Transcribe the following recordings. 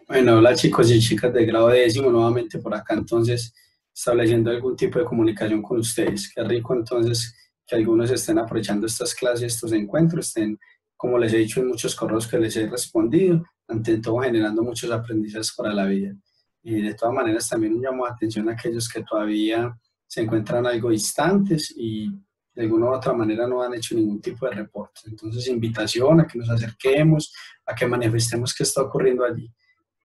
Bueno, hola chicos y chicas de grado décimo, nuevamente por acá entonces estableciendo algún tipo de comunicación con ustedes. Qué rico entonces que algunos estén aprovechando estas clases, estos encuentros, estén, como les he dicho en muchos correos que les he respondido, ante todo generando muchos aprendizajes para la vida. Y de todas maneras también un llamo de atención a aquellos que todavía se encuentran algo distantes y de alguna u otra manera no han hecho ningún tipo de reporte. Entonces invitación a que nos acerquemos, a que manifestemos qué está ocurriendo allí.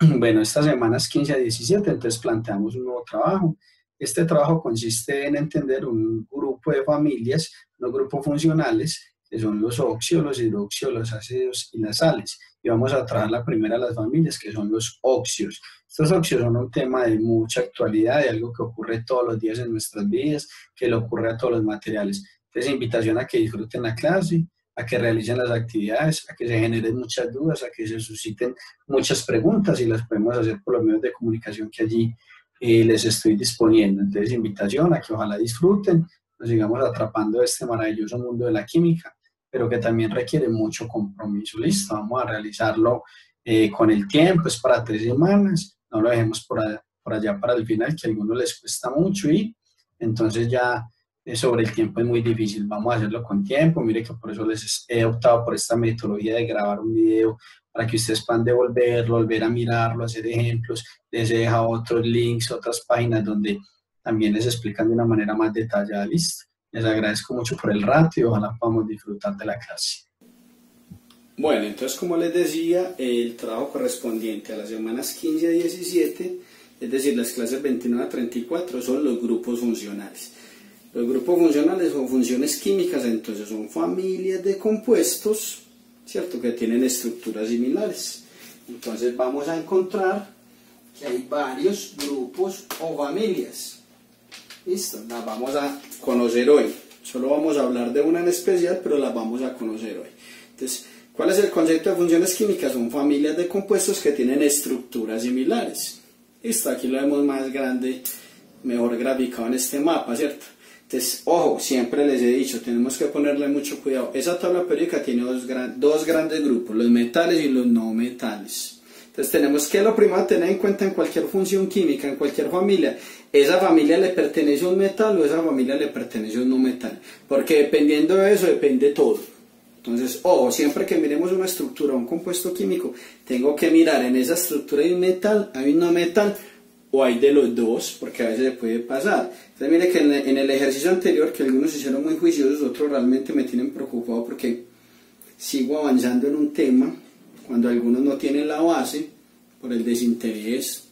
Bueno, estas semanas 15 a 17, entonces planteamos un nuevo trabajo. Este trabajo consiste en entender un grupo de familias, unos grupos funcionales, que son los óxidos, los hidróxidos, los ácidos y las sales. Y vamos a trabajar la primera de las familias, que son los óxidos. Estos óxidos son un tema de mucha actualidad, de algo que ocurre todos los días en nuestras vidas, que le ocurre a todos los materiales. Entonces, invitación a que disfruten la clase, a que realicen las actividades, a que se generen muchas dudas, a que se susciten muchas preguntas y las podemos hacer por los medios de comunicación que allí les estoy disponiendo. Entonces, invitación a que ojalá disfruten, nos sigamos atrapando de este maravilloso mundo de la química, pero que también requiere mucho compromiso. Listo, vamos a realizarlo con el tiempo, es para 3 semanas, no lo dejemos por allá para el final, que a algunos les cuesta mucho y entonces ya sobre el tiempo es muy difícil. Vamos a hacerlo con tiempo. Mire que por eso les he optado por esta metodología de grabar un video para que ustedes puedan devolverlo, volver a mirarlo, hacer ejemplos, les he dejado otros links, otras páginas donde también les explican de una manera más detallada. Listo. Les agradezco mucho por el rato y ojalá podamos disfrutar de la clase. Bueno, entonces como les decía, el trabajo correspondiente a las semanas 15 a 17, es decir, las clases 29 a 34, son los grupos funcionales. Los grupos funcionales son funciones químicas, entonces son familias de compuestos, ¿cierto?, que tienen estructuras similares. Entonces vamos a encontrar que hay varios grupos o familias. Listo, las vamos a conocer hoy. Solo vamos a hablar de una en especial, pero las vamos a conocer hoy. Entonces, ¿cuál es el concepto de funciones químicas? Son familias de compuestos que tienen estructuras similares. Listo, aquí lo vemos más grande, mejor graficado en este mapa, ¿cierto? Entonces, ojo, siempre les he dicho, tenemos que ponerle mucho cuidado. Esa tabla periódica tiene dos grandes grupos, los metales y los no metales. Entonces tenemos que lo primero tener en cuenta en cualquier función química, en cualquier familia, esa familia le pertenece a un metal o esa familia le pertenece a un no metal, porque dependiendo de eso depende todo. Entonces, ojo, siempre que miremos una estructura, un compuesto químico, tengo que mirar en esa estructura hay un metal, hay un no metal, o hay de los dos, porque a veces se puede pasar. Entonces mire que en el ejercicio anterior, que algunos hicieron muy juiciosos, otros realmente me tienen preocupado porque sigo avanzando en un tema, cuando algunos no tienen la base, por el desinterés,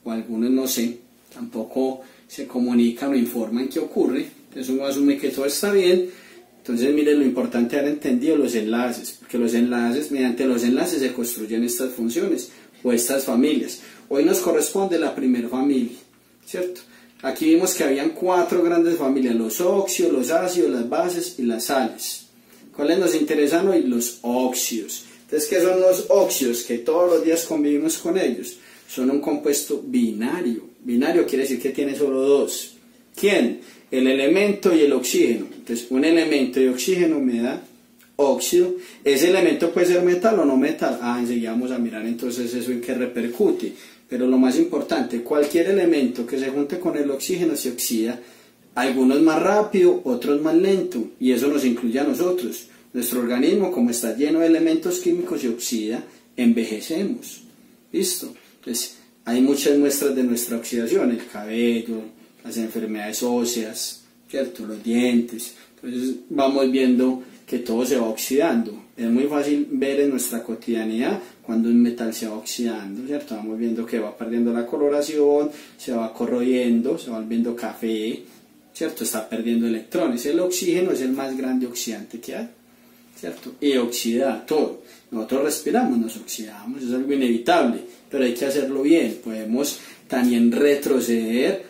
o algunos no sé, tampoco se comunican o informan qué ocurre, entonces uno asume que todo está bien. Entonces mire, lo importante es haber entendido los enlaces, porque los enlaces, mediante los enlaces se construyen estas funciones o estas familias. Hoy nos corresponde la primera familia, ¿cierto? Aquí vimos que habían 4 grandes familias, los óxidos, los ácidos, las bases y las sales. ¿Cuáles nos interesan hoy? Los óxidos. Entonces, ¿qué son los óxidos? Que todos los días convivimos con ellos. Son un compuesto binario. Binario quiere decir que tiene solo dos. ¿Quién? El elemento y el oxígeno. Entonces, un elemento de oxígeno me da óxido. Ese elemento puede ser metal o no metal. Enseguida vamos a mirar entonces eso en qué repercute. Pero lo más importante, cualquier elemento que se junte con el oxígeno se oxida, algunos más rápido, otros más lento, y eso nos incluye a nosotros. Nuestro organismo, como está lleno de elementos químicos, se oxida, envejecemos. ¿Listo? Entonces, hay muchas muestras de nuestra oxidación, el cabello, las enfermedades óseas, ¿cierto?, los dientes. Entonces, vamos viendo que todo se va oxidando. Es muy fácil ver en nuestra cotidianidad cuando un metal se va oxidando, ¿cierto? Vamos viendo que va perdiendo la coloración, se va corroyendo, se va volviendo café, ¿cierto? Está perdiendo electrones. El oxígeno es el más grande oxidante que hay, ¿cierto? Y oxida todo. Nosotros respiramos, nos oxidamos, es algo inevitable, pero hay que hacerlo bien. Podemos también retroceder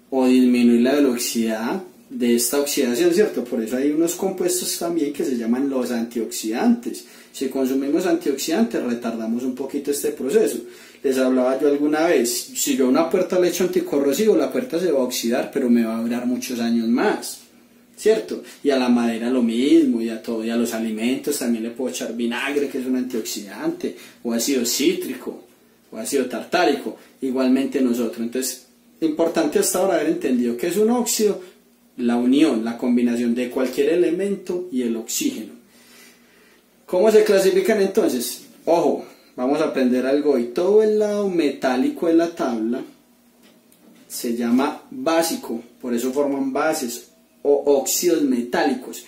o disminuir la velocidad de esta oxidación, ¿cierto? Por eso hay unos compuestos también que se llaman los antioxidantes. Si consumimos antioxidantes, retardamos un poquito este proceso. Les hablaba yo alguna vez, si yo a una puerta le echo anticorrosivo, la puerta se va a oxidar, pero me va a durar muchos años más, ¿cierto? Y a la madera lo mismo, y a todo, y a los alimentos también le puedo echar vinagre, que es un antioxidante, o ácido cítrico, o ácido tartárico, igualmente nosotros. Entonces, importante hasta ahora haber entendido que es un óxido, la unión, la combinación de cualquier elemento y el oxígeno. ¿Cómo se clasifican entonces? Ojo, vamos a aprender algo hoy. Todo el lado metálico de la tabla se llama básico, por eso forman bases o óxidos metálicos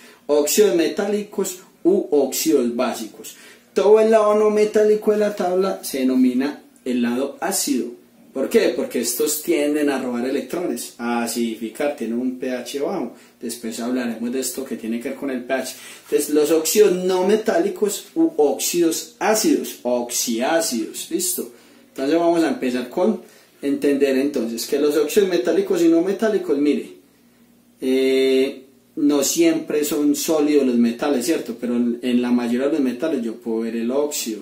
u óxidos básicos. Todo el lado no metálico de la tabla se denomina el lado ácido. ¿Por qué? Porque estos tienden a robar electrones, a acidificar, tienen un pH bajo. Después hablaremos de esto que tiene que ver con el pH. Entonces, los óxidos no metálicos u óxidos ácidos, oxiácidos, ¿listo? Entonces vamos a empezar con entender entonces que los óxidos metálicos y no metálicos, mire, no siempre son sólidos los metales, ¿cierto? Pero en la mayoría de los metales yo puedo ver el óxido.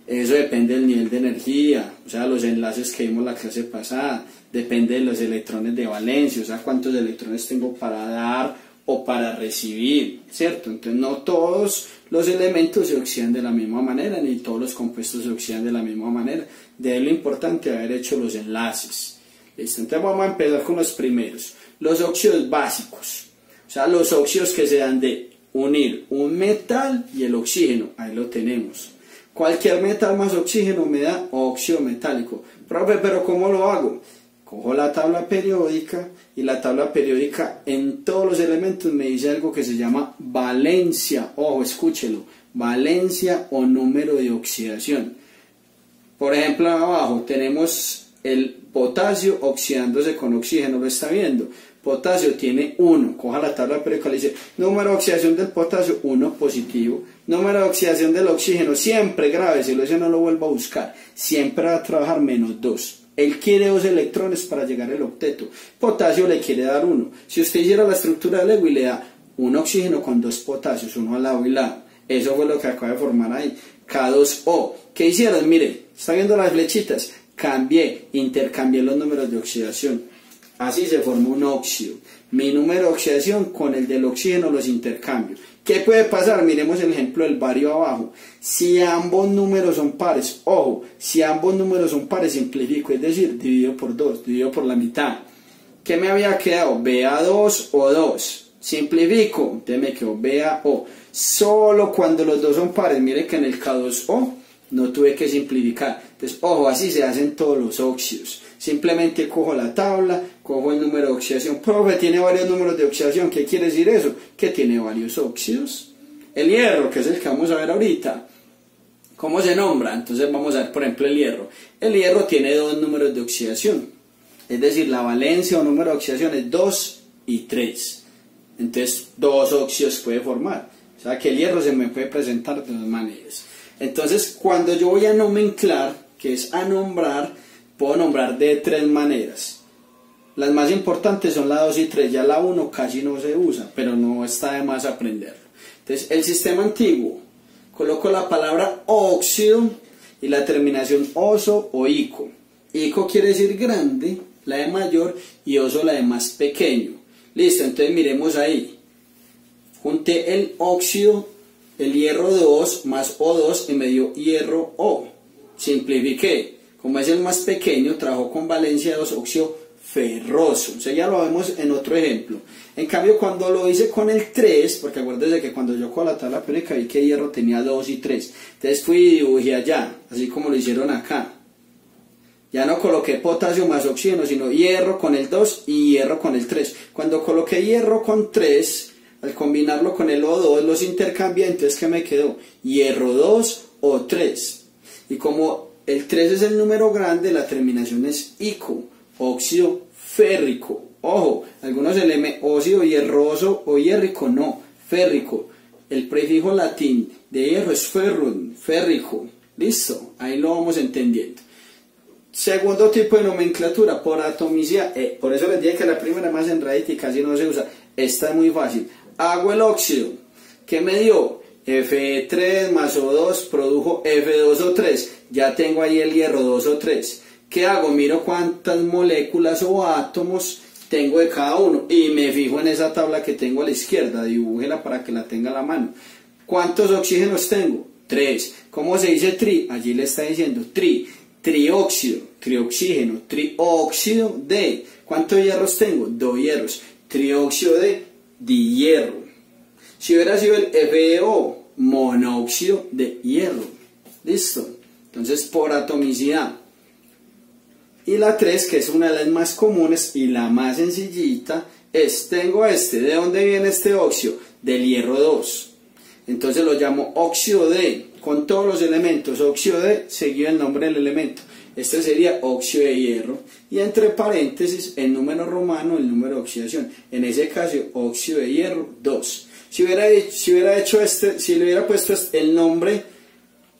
Eso depende del nivel de energía, o sea, los enlaces que vimos la clase pasada, depende de los electrones de valencia, o sea, cuántos electrones tengo para dar o para recibir, ¿cierto? Entonces, no todos los elementos se oxidan de la misma manera, ni todos los compuestos se oxidan de la misma manera. De ahí lo importante haber hecho los enlaces. ¿Listo? Entonces, vamos a empezar con los primeros, los óxidos básicos, o sea, los óxidos que se dan de unir un metal y el oxígeno, ahí lo tenemos. Cualquier metal más oxígeno me da óxido metálico. Profe, ¿pero cómo lo hago? Cojo la tabla periódica y la tabla periódica en todos los elementos me dice algo que se llama valencia. Ojo, escúchelo. Valencia o número de oxidación. Por ejemplo, abajo tenemos el potasio oxidándose con oxígeno. ¿Lo está viendo? Potasio tiene 1, coja la tabla periódica y dice, número de oxidación del potasio, 1 positivo, número de oxidación del oxígeno, siempre grave, si lo dice no lo vuelvo a buscar, siempre va a trabajar menos 2, él quiere 2 electrones para llegar al octeto, potasio le quiere dar 1, si usted hiciera la estructura del Lewis le da un oxígeno con 2 potasios, uno al lado y lado, eso fue lo que acaba de formar ahí, K2O, ¿qué hicieron? Mire, está viendo las flechitas, intercambié los números de oxidación. Así se forma un óxido. Mi número de oxidación con el del oxígeno los intercambio. ¿Qué puede pasar? Miremos el ejemplo del bario abajo. Si ambos números son pares, ojo, si ambos números son pares simplifico, es decir, dividido por 2, dividido por la mitad. ¿Qué me había quedado? BA2 o 2. Simplifico, entonces me quedó BAO. Solo cuando los dos son pares, mire que en el K2O no tuve que simplificar. Entonces, ojo, así se hacen todos los óxidos. Simplemente cojo la tabla, cojo el número de oxidación. Profe, tiene varios números de oxidación. ¿Qué quiere decir eso? Que tiene varios óxidos. El hierro, que es el que vamos a ver ahorita. ¿Cómo se nombra? Entonces vamos a ver, por ejemplo, el hierro. El hierro tiene 2 números de oxidación. Es decir, la valencia o número de oxidación es 2 y 3. Entonces, 2 óxidos puede formar. O sea, que el hierro se me puede presentar de 2 maneras. Entonces, cuando yo voy a nomenclar, que es a nombrar, puedo nombrar de 3 maneras. Las más importantes son la 2 y 3, ya la 1 casi no se usa, pero no está de más aprenderlo. Entonces, el sistema antiguo, coloco la palabra óxido y la terminación oso o ico. Ico quiere decir grande, la de mayor, y oso la de más pequeño. Listo, entonces miremos ahí. Junté el óxido, el hierro 2 más O2 y me dio hierro O. Simplifiqué. Como es el más pequeño, trabajó con valencia 2, óxido ferroso. O sea, ya lo vemos en otro ejemplo. En cambio, cuando lo hice con el 3, porque acuérdense que cuando yo con la tabla periódica vi que hierro tenía 2 y 3. Entonces fui y dibujé allá, así como lo hicieron acá. Ya no coloqué potasio más oxígeno, sino hierro con el 2 y hierro con el 3. Cuando coloqué hierro con 3, al combinarlo con el O2, los intercambié, entonces ¿qué me quedó? Hierro 2 o 3. Y como el 3 es el número grande, la terminación es ico, óxido férrico. Ojo, algunos óxido hierroso o hierrico, no, férrico. El prefijo latín de hierro es ferrum, férrico. Listo, ahí lo vamos entendiendo. Segundo tipo de nomenclatura, por atomicidad. Por eso les dije que la primera más enredadita y casi no se usa. Esta es muy fácil. Hago el óxido. ¿Qué me dio? Fe3 más O2 produjo Fe2O3. Ya tengo ahí el hierro 2O3. ¿Qué hago? Miro cuántas moléculas o átomos tengo de cada uno y me fijo en esa tabla que tengo a la izquierda. Dibújela para que la tenga a la mano. ¿Cuántos oxígenos tengo? 3. ¿Cómo se dice tri? Allí le está diciendo tri. trióxido, trioxígeno, trióxido de, ¿cuántos hierros tengo? 2 hierros, trióxido de dihierro. Si hubiera sido el FeO, monóxido de hierro. ¿Listo? Entonces, por atomicidad. Y la 3, que es una de las más comunes y la más sencillita, es, tengo ¿de dónde viene este óxido? Del hierro 2. Entonces lo llamo óxido de, con todos los elementos, óxido de, seguido el nombre del elemento. Este sería óxido de hierro. Y entre paréntesis, el número romano, el número de oxidación. En ese caso, óxido de hierro 2. Si le hubiera puesto el nombre,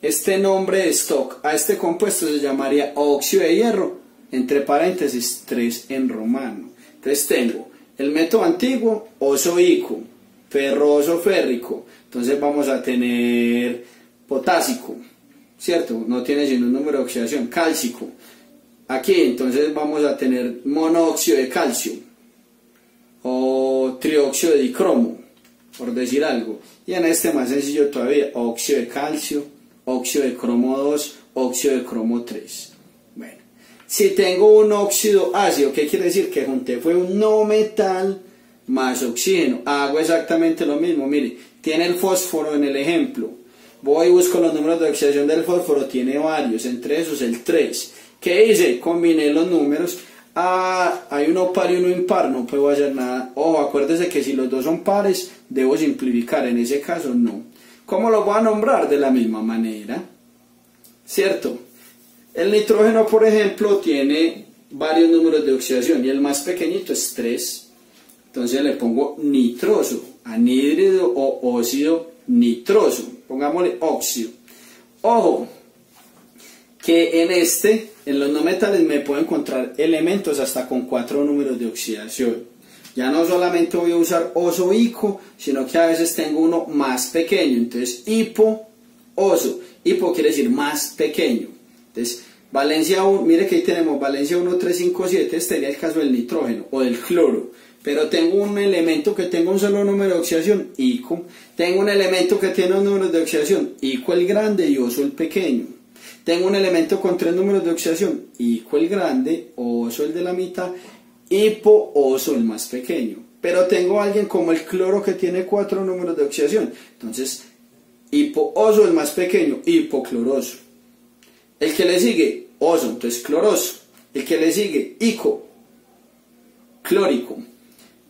este nombre de stock a este compuesto, se llamaría óxido de hierro, entre paréntesis 3 en romano. Entonces tengo el método antiguo, osoico, ferroso férrico. Entonces vamos a tener potásico, ¿cierto? No tiene sino un número de oxidación, cálcico. Aquí entonces vamos a tener monóxido de calcio o trióxido de dicromo, por decir algo. Y en este más sencillo todavía, óxido de calcio, óxido de cromo 2, óxido de cromo 3. Bueno, si tengo un óxido ácido, ¿qué quiere decir? Que junté fue un no metal más oxígeno. Hago exactamente lo mismo, mire, tiene el fósforo en el ejemplo. Voy y busco los números de oxidación del fósforo, tiene varios, entre esos el 3. ¿Qué hice? Combiné los números. Hay uno par y uno impar, no puedo hacer nada. Ojo, acuérdese que si los dos son pares, debo simplificar, en ese caso no. ¿Cómo los voy a nombrar? De la misma manera, ¿cierto? El nitrógeno, por ejemplo, tiene varios números de oxidación y el más pequeñito es 3. Entonces le pongo nitroso, anhídrido o óxido nitroso. Pongámosle óxido. Ojo, que en los no metales me puedo encontrar elementos hasta con 4 números de oxidación. Ya no solamente voy a usar osoico, sino que a veces tengo uno más pequeño. Entonces, hipo-oso. Hipo quiere decir más pequeño. Entonces, valencia 1, mire que ahí tenemos valencia 1, 3, 5, 7. Este sería el caso del nitrógeno o del cloro. Pero tengo un elemento que tenga un solo número de oxidación, ico. Tengo un elemento que tiene dos números de oxidación, ico el grande y oso el pequeño. Tengo un elemento con 3 números de oxidación, ico el grande, oso el de la mitad, hipo, oso el más pequeño. Pero tengo a alguien como el cloro que tiene 4 números de oxidación. Entonces, hipo, oso el más pequeño, hipocloroso. El que le sigue, oso, entonces cloroso. El que le sigue, ico, clórico.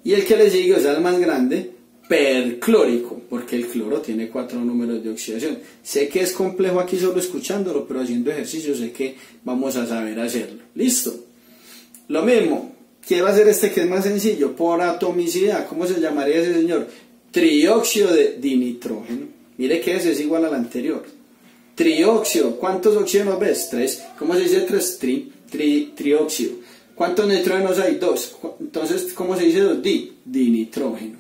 Y el que le sigue, o sea, el más grande, perclórico, porque el cloro tiene 4 números de oxidación. Sé que es complejo aquí solo escuchándolo, pero haciendo ejercicio sé que vamos a saber hacerlo. ¿Listo? Lo mismo, quiero hacer este que es más sencillo, por atomicidad. ¿Cómo se llamaría ese señor? Trióxido de dinitrógeno. Mire que ese es igual al anterior. Trióxido, ¿cuántos oxígenos ves? 3. ¿Cómo se dice 3? Trióxido. ¿Cuántos nitrógenos hay? 2. Entonces, ¿cómo se dice 2? Dinitrógeno.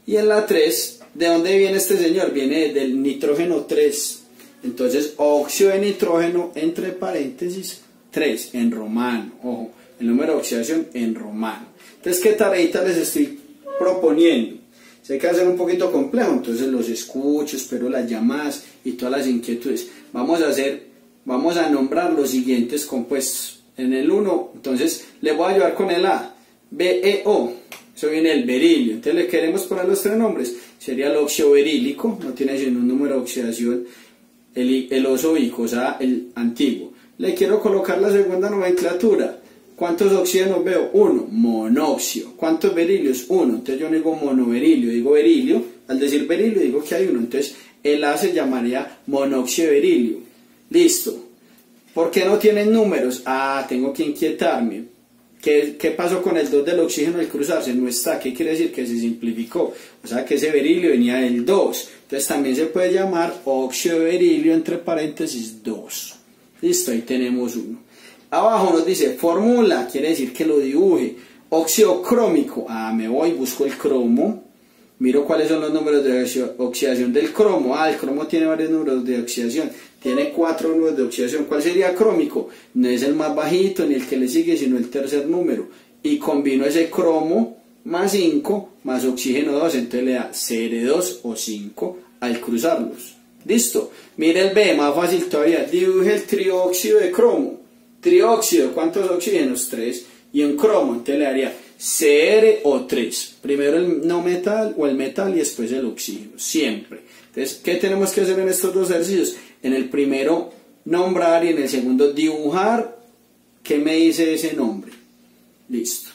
Y en la 3, ¿de dónde viene este señor? Viene del nitrógeno 3. Entonces, óxido de nitrógeno, entre paréntesis, 3, en romano. Ojo, el número de oxidación en romano. Entonces, ¿qué tareita les estoy proponiendo? Sé que va a ser un poquito complejo, entonces los escucho, espero las llamadas y todas las inquietudes. Vamos a nombrar los siguientes compuestos. En el 1, entonces le voy a ayudar con el A, BeO, eso viene del berilio. Entonces le queremos poner los 3 nombres. Sería el óxido berílico, no tiene sino un número de oxidación, el osoico, o sea, el antiguo. Le quiero colocar la segunda nomenclatura. ¿Cuántos oxígenos veo? 1, monóxido. ¿Cuántos berilios? 1. Entonces yo no digo monoberilio, digo berilio. Al decir berilio digo que hay 1. Entonces el A se llamaría monóxido de berilio. Listo. ¿Por qué no tienen números? Tengo que inquietarme. ¿Qué pasó con el 2 del oxígeno al cruzarse? No está. ¿Qué quiere decir? Que se simplificó. O sea que ese berilio venía del 2. Entonces también se puede llamar óxido de berilio, entre paréntesis 2. Listo, ahí tenemos 1. Abajo nos dice fórmula, quiere decir que lo dibuje. Óxido crómico. Me voy, busco el cromo. Miro cuáles son los números de oxidación del cromo. El cromo tiene varios números de oxidación. Tiene 4 números de oxidación. ¿Cuál sería crómico? No es el más bajito ni el que le sigue, sino el tercer número. Y combino ese cromo más 5 más oxígeno 2. Entonces le da CR2 o 5 al cruzarlos. Listo. Mire el B, más fácil todavía. Dibuje el trióxido de cromo. Trióxido, ¿cuántos oxígenos? 3. Y un cromo, entonces le daría CrO3. Primero el no metal o el metal y después el oxígeno, siempre. Entonces, ¿qué tenemos que hacer en estos dos ejercicios? En el primero, nombrar, y en el segundo, dibujar qué me dice ese nombre. Listo.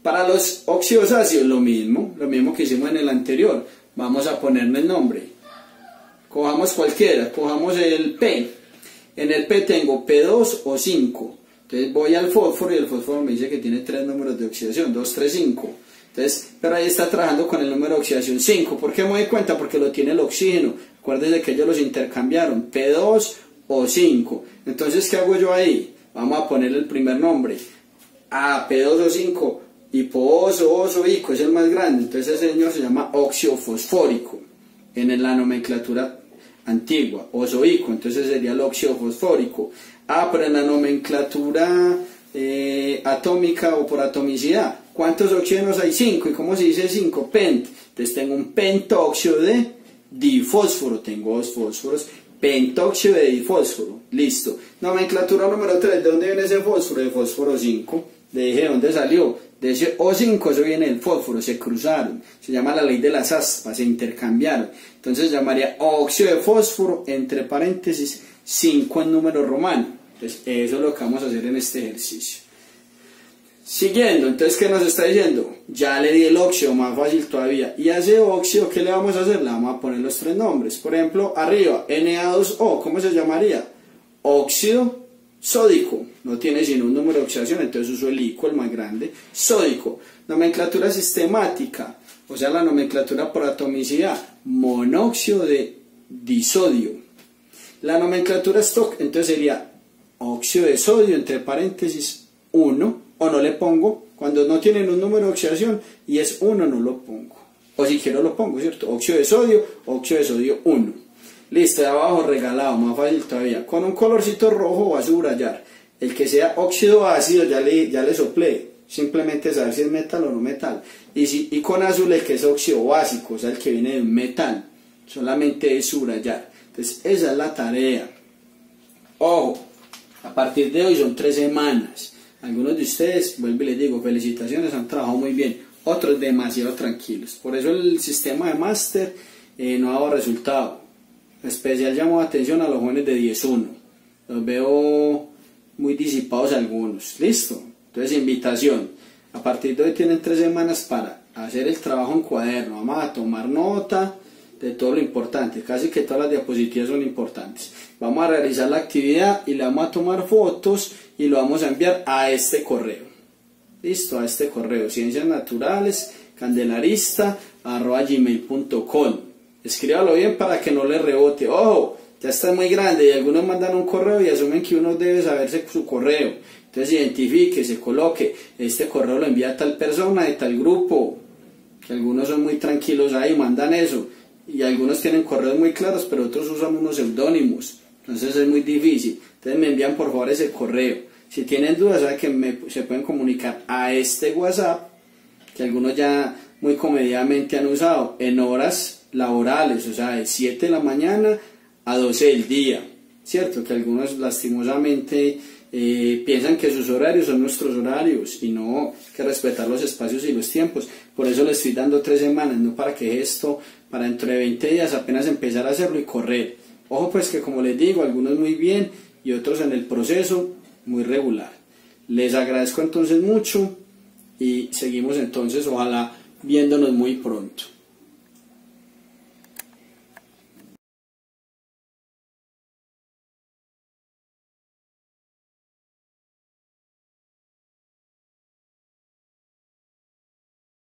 Para los óxidos ácidos, lo mismo que hicimos en el anterior. Vamos a ponerle el nombre. Cojamos cualquiera, cojamos el P. En el P tengo P2 o 5. Entonces voy al fósforo y el fósforo me dice que tiene 3 números de oxidación, 2, 3, 5. Entonces, pero ahí está trabajando con el número de oxidación 5. ¿Por qué me doy cuenta? Porque lo tiene el oxígeno. Acuérdense que ellos los intercambiaron, P2 o 5. Entonces, ¿qué hago yo ahí? Vamos a ponerle el primer nombre. P2 o 5, hiposo, ico, es el más grande. Entonces ese señor se llama óxido fosfórico en la nomenclatura antigua, osoico, entonces sería el óxido fosfórico. Pero en la nomenclatura atómica o por atomicidad, ¿cuántos oxígenos hay? 5. ¿Y cómo se dice 5? Pent. Entonces tengo un pentóxido de difósforo, tengo 2 fósforos, pentóxido de difósforo, listo. Nomenclatura número 3, ¿de dónde viene ese fósforo? De fósforo 5. Le dije, ¿de dónde salió? De ese O5, eso viene del fósforo, se cruzaron, se llama la ley de las aspas, se intercambiaron. Entonces llamaría óxido de fósforo, entre paréntesis, 5 en número romano. Entonces eso es lo que vamos a hacer en este ejercicio. Siguiendo, entonces, ¿qué nos está diciendo? Ya le di el óxido, más fácil todavía. Y a ese óxido, ¿qué le vamos a hacer? Le vamos a poner los 3 nombres. Por ejemplo, arriba, Na2O, ¿cómo se llamaría? Óxido sódico. No tiene sino un número de oxidación, entonces uso el ico, el más grande. Sódico. Nomenclatura sistemática, o sea, la nomenclatura por atomicidad. Monóxido de disodio. La nomenclatura stock, entonces sería óxido de sodio, entre paréntesis, 1. O no le pongo, cuando no tienen un número de oxidación y es 1, no lo pongo. O si quiero lo pongo, ¿cierto? Óxido de sodio 1. Listo, de abajo regalado, más fácil todavía. Con un colorcito rojo va a subrayar. El que sea óxido ácido ya le soplé. Simplemente saber si es metal o no metal. Y con azul el que es óxido básico, o sea, el que viene de un metal. Solamente es subrayar. Entonces, esa es la tarea. Ojo, a partir de hoy son 3 semanas. Algunos de ustedes, vuelvo y les digo, felicitaciones, han trabajado muy bien. Otros demasiado tranquilos. Por eso el sistema de máster no ha dado resultado. Especial llamo atención a los jóvenes de 10-1. Los veo muy disipados algunos. ¿Listo? Entonces, invitación. A partir de hoy tienen 3 semanas para hacer el trabajo en cuaderno. Vamos a tomar nota de todo lo importante. Casi que todas las diapositivas son importantes. Vamos a realizar la actividad y le vamos a tomar fotos y lo vamos a enviar a este correo. Listo, a este correo, cienciasnaturales@gmail.com. Escríbalo bien para que no le rebote. Ojo, ya está muy grande y algunos mandan un correo y asumen que uno debe saberse su correo. Entonces identifique, se coloque, este correo lo envía a tal persona de tal grupo, que algunos son muy tranquilos ahí, mandan eso. Y algunos tienen correos muy claros, pero otros usan unos seudónimos. Entonces es muy difícil. Entonces me envían por favor ese correo. Si tienen dudas, saben que se pueden comunicar a este WhatsApp, que algunos ya muy comedidamente han usado, en horas laborales, o sea, de 7 de la mañana a 12 del día. Cierto, que algunos lastimosamente piensan que sus horarios son nuestros horarios y no, que respetar los espacios y los tiempos. Por eso les estoy dando 3 semanas, no para que esto, para dentro de 20 días apenas empezar a hacerlo y correr. Ojo pues que, como les digo, algunos muy bien y otros en el proceso muy regular. Les agradezco entonces mucho y seguimos entonces, ojalá viéndonos muy pronto.